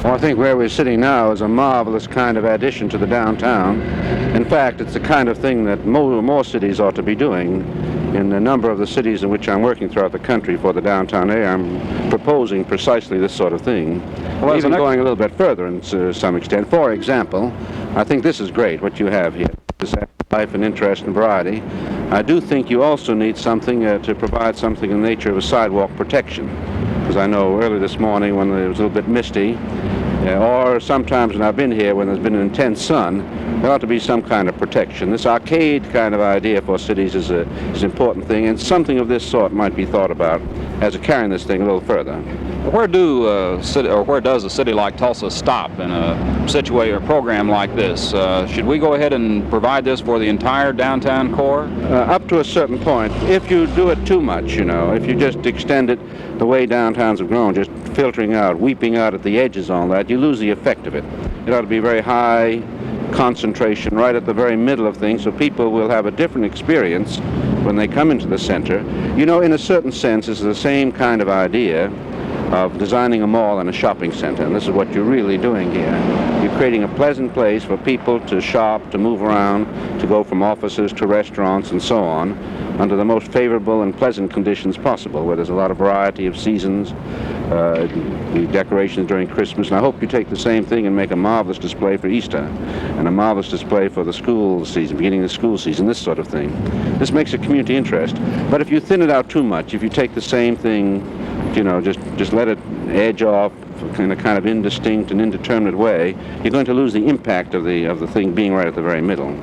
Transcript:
Well, I think where we're sitting now is a marvelous kind of addition to the downtown. In fact, it's the kind of thing that more cities ought to be doing. In a number of the cities in which I'm working throughout the country for the downtown area, I'm proposing precisely this sort of thing. Well, even going a little bit further to some extent. For example, I think this is great, what you have here. This life and interest and variety. I do think you also need something to provide something in the nature of a sidewalk protection. Because I know early this morning when it was a little bit misty, or sometimes when I've been here when there's been an intense sun, there ought to be some kind of protection. This arcade kind of idea for cities is an important thing, and something of this sort might be thought about as carrying this thing a little further. Where does a city like Tulsa stop in a program like this? Should we go ahead and provide this for the entire downtown core? Up to a certain point. If you do it too much, if you just extend it the way downtowns have grown, just filtering out, weeping out at the edges on that, you lose the effect of it. It ought to be very high concentration right at the very middle of things, so people will have a different experience when they come into the center. In a certain sense, it's the same kind of idea of designing a mall and a shopping center, and this is what you're really doing here. You're creating a pleasant place for people to shop, to move around, to go from offices to restaurants and so on, under the most favorable and pleasant conditions possible, where there's a lot of variety of seasons, the decorations during Christmas, and I hope you take the same thing and make a marvelous display for Easter, and a marvelous display for the school season, beginning of the school season, this sort of thing. This makes a community interest. But if you thin it out too much, if you take the same thing, just let it edge off in a kind of indistinct and indeterminate way, you're going to lose the impact of the thing being right at the very middle.